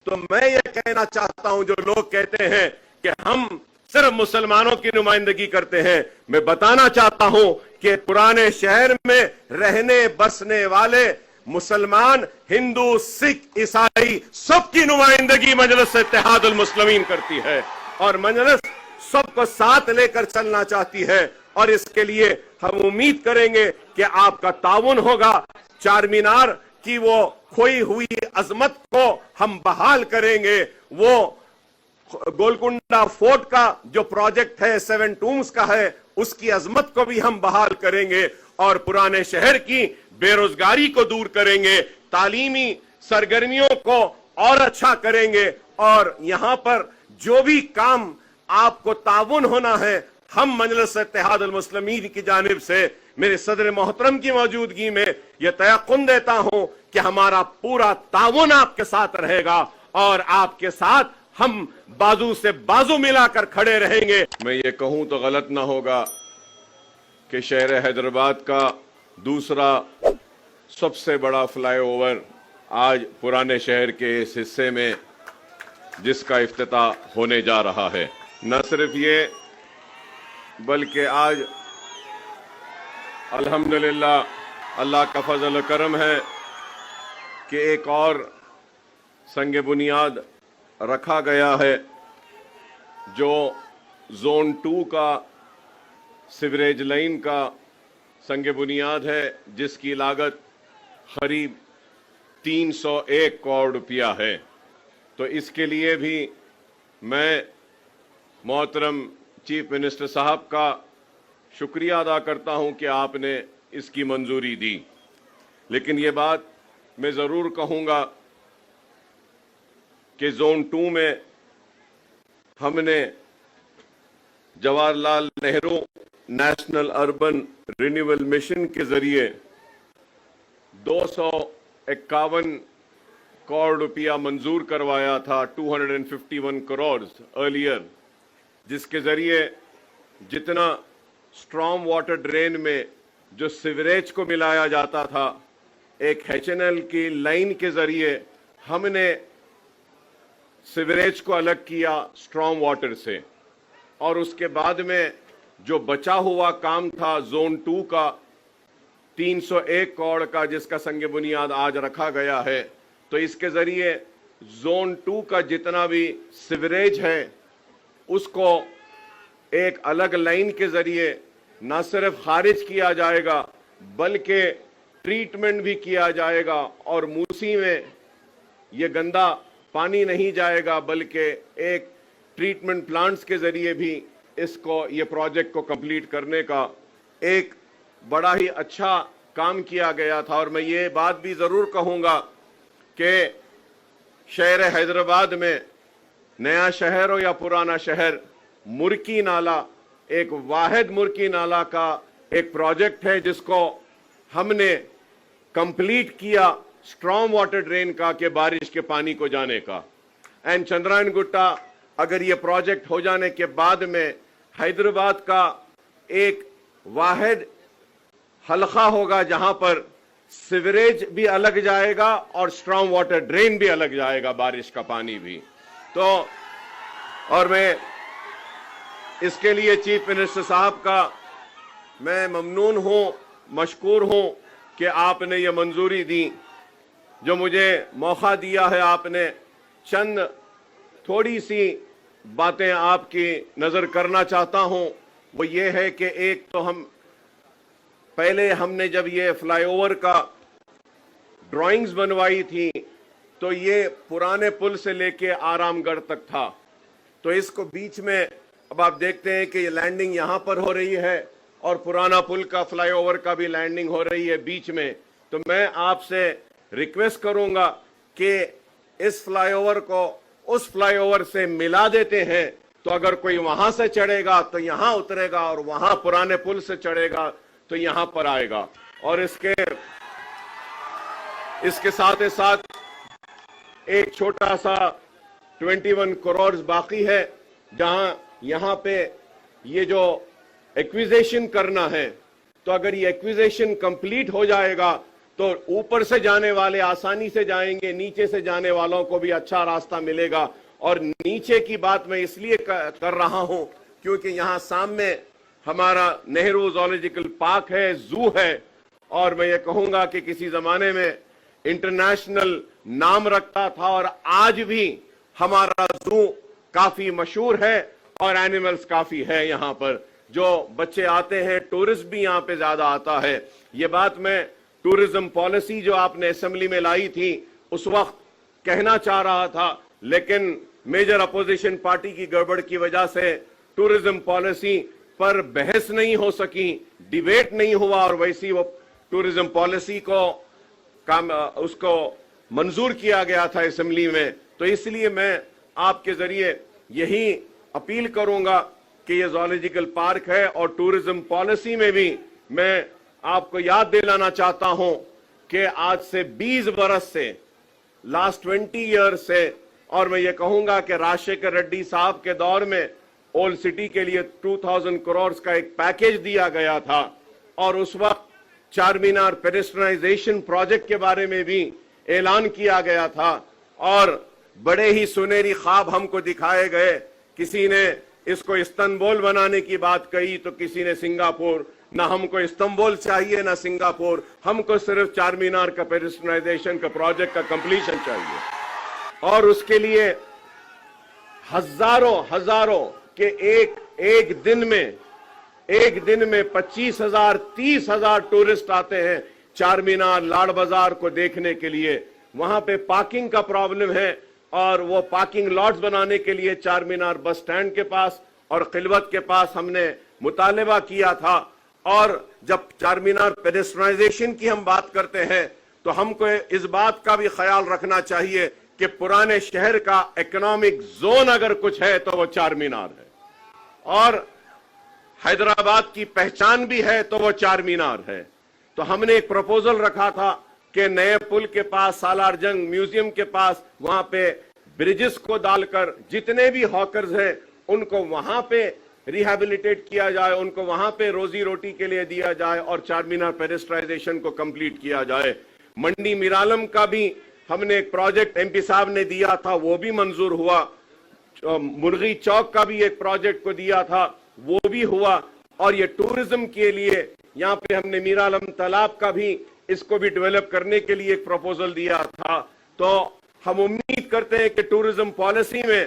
تو میں یہ کہنا چاہتا ہوں جو لوگ کہتے ہیں کہ ہم صرف مسلمانوں کی نمائندگی کرتے ہیں، میں بتانا چاہتا ہوں کہ پرانے شہر میں رہنے بسنے والے مسلمان، ہندو، سکھ، عیسائی سب کی نمائندگی مجلس اتحاد المسلمین کرتی ہے، اور مجلس سب کو ساتھ لے کر چلنا چاہتی ہے، اور اس کے لیے ہم امید کریں گے کہ آپ کا تعاون ہوگا۔ چار مینار کی وہ کھوئی ہوئی عظمت کو ہم بحال کریں گے، وہ گولکنڈہ فورٹ کا جو پروجیکٹ ہے 7 ٹومز کا ہے اس کی عظمت کو بھی ہم بحال کریں گے، اور پرانے شہر کی بے روزگاری کو دور کریں گے، تعلیمی سرگرمیوں کو اور اچھا کریں گے، اور یہاں پر جو بھی کام آپ کو تعاون ہونا ہے ہم مجلس اتحاد المسلمین کی جانب سے میرے صدر محترم کی موجودگی میں یہ تیقن دیتا ہوں کہ ہمارا پورا تعاون آپ کے ساتھ رہے گا، اور آپ کے ساتھ ہم بازو سے بازو ملا کر کھڑے رہیں گے۔ میں یہ کہوں تو غلط نہ ہوگا کہ شہر حیدرآباد کا دوسرا سب سے بڑا فلائی اوور آج پرانے شہر کے اس حصے میں جس کا افتتاح ہونے جا رہا ہے، نہ صرف یہ بلکہ آج الحمدللہ اللہ کا فضل و کرم ہے کہ ایک اور سنگ بنیاد رکھا گیا ہے جو زون 2 کا سیوریج لائن کا سنگ بنیاد ہے، جس کی لاگت قریب 301 کروڑ روپیہ ہے۔ تو اس کے لیے بھی میں محترم چیف منسٹر صاحب کا شکریہ ادا کرتا ہوں کہ آپ نے اس کی منظوری دی، لیکن یہ بات میں ضرور کہوں گا کہ زون 2 میں ہم نے Jawahar Lal Nehru national urban renewal mission کے ذریعے 251 کروڑ روپیہ منظور کروایا تھا، 251 کروڑ ارلیئر، جس کے ذریعے جتنا اسٹرام واٹر ڈرین میں جو سیوریج کو ملایا جاتا تھا، ایک HNL کی لائن کے ذریعے ہم نے سیوریج کو الگ کیا اسٹرام واٹر سے، اور اس کے بعد میں جو بچا ہوا کام تھا زون 2 کا 301 کروڑ کا، جس کا سنگ بنیاد آج رکھا گیا ہے، تو اس کے ذریعے زون 2 کا جتنا بھی سیوریج ہے اس کو ایک الگ لائن کے ذریعے نہ صرف خارج کیا جائے گا بلکہ ٹریٹمنٹ بھی کیا جائے گا، اور موسی میں یہ گندا پانی نہیں جائے گا بلکہ ایک ٹریٹمنٹ پلانٹس کے ذریعے بھی اس کو یہ پروجیکٹ کو کمپلیٹ کرنے کا ایک بڑا ہی اچھا کام کیا گیا تھا۔ اور میں یہ بات بھی ضرور کہوں گا کہ شہر حیدرآباد میں نیا شہر ہو یا پرانا شہر، مرکی نالا ایک واحد مرکی نالا کا ایک پروجیکٹ ہے جس کو ہم نے کمپلیٹ کیا اسٹرام واٹر ڈرین کا کہ بارش کے پانی کو جانے کا، اینڈ چندرائن گٹا اگر یہ پروجیکٹ ہو جانے کے بعد میں حیدرآباد کا ایک واحد حلقہ ہوگا جہاں پر سیوریج بھی الگ جائے گا اور اسٹرام واٹر ڈرین بھی الگ جائے گا، بارش کا پانی بھی۔ تو اور میں اس کے لیے چیف منسٹر صاحب کا میں ممنون ہوں، مشکور ہوں کہ آپ نے یہ منظوری دی، جو مجھے موقع دیا ہے۔ آپ نے چند تھوڑی سی باتیں آپ کی نظر کرنا چاہتا ہوں، وہ یہ ہے کہ ایک تو پہلے ہم نے جب یہ فلائی اوور کا ڈرائنگز بنوائی تھی تو یہ پرانے پل سے لے کے آرام گڑھ تک تھا، تو اس کو بیچ میں اب آپ دیکھتے ہیں کہ یہ لینڈنگ یہاں پر ہو رہی ہے اور پرانا پل کا فلائی اوور کا بھی لینڈنگ ہو رہی ہے بیچ میں۔ تو میں آپ سے ریکویسٹ کروں گا کہ اس فلائی اوور کو اس فلائی اوور سے ملا دیتے ہیں، تو اگر کوئی وہاں سے چڑھے گا تو یہاں اترے گا، اور وہاں پرانے پل سے چڑھے گا تو یہاں پر آئے گا۔ اور اس کے ساتھ ایک چھوٹا سا 21 کروڑ باقی ہے، جہاں یہاں پہ یہ جو ایکویزیشن کرنا ہے، تو اگر یہ ایکویزیشن کمپلیٹ ہو جائے گا تو اوپر سے جانے والے آسانی سے جائیں گے, نیچے سے جانے والوں کو بھی اچھا راستہ ملے گا. اور نیچے کی بات میں اس لیے کر رہا ہوں کیونکہ یہاں سامنے ہمارا نہرو زولوجیکل پارک ہے, زو ہے, اور میں یہ کہوں گا کہ کسی زمانے میں انٹرنیشنل نام رکھتا تھا اور آج بھی ہمارا زو کافی مشہور ہے اور اینیملز کافی ہے یہاں پر. جو بچے آتے ہیں, ٹورسٹ بھی یہاں پہ زیادہ آتا ہے. یہ بات میں ٹورزم پالیسی جو آپ نے اسمبلی میں لائی تھی اس وقت کہنا چاہ رہا تھا, لیکن میجر اپوزیشن پارٹی کی گڑبڑ کی وجہ سے ٹورزم پالیسی پر بحث نہیں ہو سکی, ڈیبیٹ نہیں ہوا, اور ویسی وہ ٹورزم پالیسی کو اس کو منظور کیا گیا تھا اسمبلی میں. تو اس لیے میں آپ کے ذریعے یہی اپیل کروں گا کہ یہ زولوجیکل پارک ہے, اور ٹورزم پالیسی میں بھی میں آپ کو یاد دلانا چاہتا ہوں کہ آج سے 20 برس سے, لاسٹ 20 ایئر سے, اور میں یہ کہوں گا کہ راجشیکھر ریڈی صاحب کے دور میں اولڈ سٹی کے لیے 2000 کروڑ کا ایک پیکیج دیا گیا تھا, اور اس وقت چار مینار پیڈسٹرائزیشن پروجیکٹ کے بارے میں بھی اعلان کیا گیا تھا, اور بڑے ہی سنہری خواب ہم کو دکھائے گئے. کسی نے اس کو استنبول بنانے کی بات کہی تو کسی نے سنگاپور. نہ ہم کو استنبول چاہیے نہ سنگاپور, ہم کو صرف چار مینار کا پیڈسٹرائزیشن کا پروجیکٹ کا کمپلیشن چاہیے, اور اس کے لیے ہزاروں کہ ایک دن میں 25,000 30,000 ٹورسٹ آتے ہیں چار مینار لاڑ بازار کو دیکھنے کے لیے. وہاں پہ پارکنگ کا پرابلم ہے, اور وہ پارکنگ لاٹس بنانے کے لیے چار مینار بس سٹینڈ کے پاس اور خلوت کے پاس ہم نے مطالبہ کیا تھا. اور جب چار مینار پیڈسٹرائزیشن کی ہم بات کرتے ہیں تو ہم کو اس بات کا بھی خیال رکھنا چاہیے کہ پرانے شہر کا اکنامک زون اگر کچھ ہے تو وہ چار مینار ہے, اور حیدرآباد کی پہچان بھی ہے تو وہ چار مینار ہے. تو ہم نے ایک پروپوزل رکھا تھا کہ نئے پل کے پاس, سالار جنگ میوزیم کے پاس, وہاں پہ بریجز کو ڈال کر جتنے بھی ہاکرز ہیں ان کو وہاں پہ ریہیبلیٹیٹ کیا جائے, ان کو وہاں پہ روزی روٹی کے لیے دیا جائے, اور چار مینار پیڈسٹرائزیشن کو کمپلیٹ کیا جائے. منڈی میرالم کا بھی ہم نے ایک پروجیکٹ ایم پی صاحب نے دیا تھا, وہ بھی منظور ہوا. مرغی چوک کا بھی ایک پروجیکٹ کو دیا تھا, وہ بھی ہوا. اور یہ ٹورزم کے لیے یہاں پہ ہم نے میرالم تالاب کا بھی اس کو بھی ڈیولپ کرنے کے لیے ایک پروپوزل دیا تھا. تو ہم امید کرتے ہیں کہ ٹورزم پالیسی میں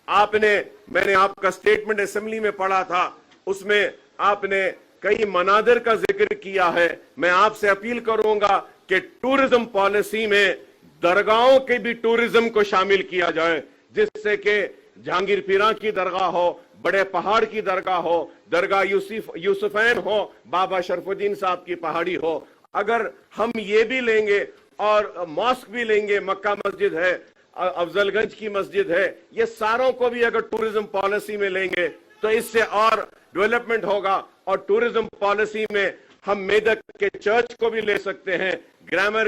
میں نے آپ کا سٹیٹمنٹ اسمبلی میں پڑھا تھا, اس میں آپ نے کئی مناظر کا ذکر کیا ہے. میں آپ سے اپیل کروں گا کہ ٹورزم پالیسی میں درگاہوں کے بھی ٹورزم کو شامل کیا جائے, جس سے کہ جہانگیر پیراں کی درگاہ ہو, بڑے پہاڑ کی درگاہ ہو, درگاہ یوسفین ہو, بابا شرف الدین صاحب کی پہاڑی ہو. اگر ہم یہ بھی لیں گے اور ماسک بھی لیں گے, مکہ مسجد ہے, افضل گنج کی مسجد ہے, یہ ساروں کو بھی اگر ٹورزم پالیسی میں لیں گے تو اس سے اور ڈیولپمنٹ ہوگا. اور ٹورزم پالیسی میں ہم میدک کے چرچ کو بھی لے سکتے ہیں, گرامر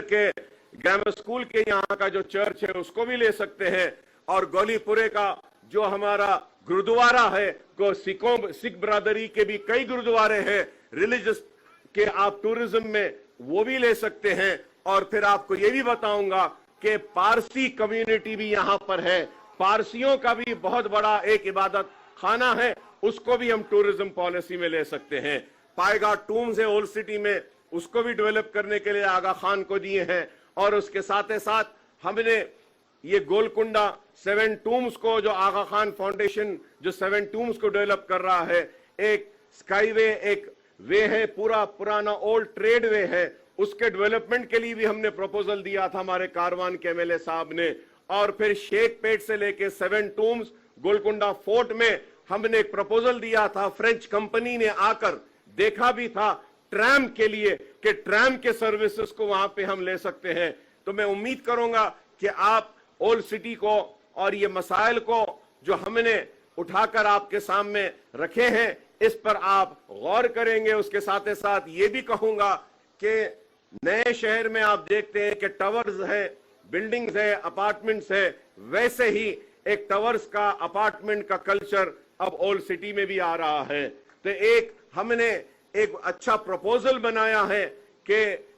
اسکول کے یہاں کا جو چرچ ہے اس کو بھی لے سکتے ہیں, اور گولی پورے کا جو ہمارا گردوارہ ہے, سکھ برادری کے بھی کئی گردوارے ہیں ریلیجس کہ آپ ٹورزم میں وہ بھی لے سکتے ہیں. اور پھر آپ کو یہ بھی بتاؤں گا کہ پارسی کمیونٹی بھی یہاں پر ہے, پارسیوں کا بھی بہت بڑا ایک عبادت خانہ ہے, اس کو بھی ہم ٹورزم پالیسی میں لے سکتے ہیں. پائے گا ٹومز ہے اولڈ سٹی میں, اس کو بھی ڈیولپ کرنے کے لیے آغا خان کو دیے ہیں. اور اس کے ساتھ ہم نے یہ گولکنڈا 7 ٹومز کو, جو آغا خان فاؤنڈیشن جو 7 ٹومز کو ڈیولپ کر رہا ہے, ایک سکائی وے, ایک وے ہے, پرانا اولڈ ٹریڈ وے ہے, اس کے ڈیولپمنٹ کے لیے بھی ہم نے پروپوزل دیا تھا ہمارے کاروان کے MLA صاحب نے. اور پھر شیخ پیٹ سے لے کے 7 ٹومز گولکنڈا فورٹ میں ہم نے ایک پروپوزل دیا تھا. فرینچ کمپنی نے آ کر دیکھا بھی تھا ٹرام کے لیے کہ ٹرام کے سروسز کو وہاں پہ ہم لے سکتے ہیں. تو میں امید کروں گا کہ آپ اولڈ سٹی کو اور یہ مسائل کو جو ہم نے اٹھا کر آپ کے سامنے رکھے ہیں اس پر آپ غور کریں گے. اس کے ساتھ یہ بھی کہوں گا کہ نئے شہر میں آپ دیکھتے ہیں کہ ٹاورز ہے, بلڈنگز ہے, اپارٹمنٹس ہے, ویسے ہی ایک ٹاورز کا اپارٹمنٹ کا کلچر اب اولڈ سٹی میں بھی آ رہا ہے. تو ہم نے ایک اچھا پروپوزل بنایا ہے کہ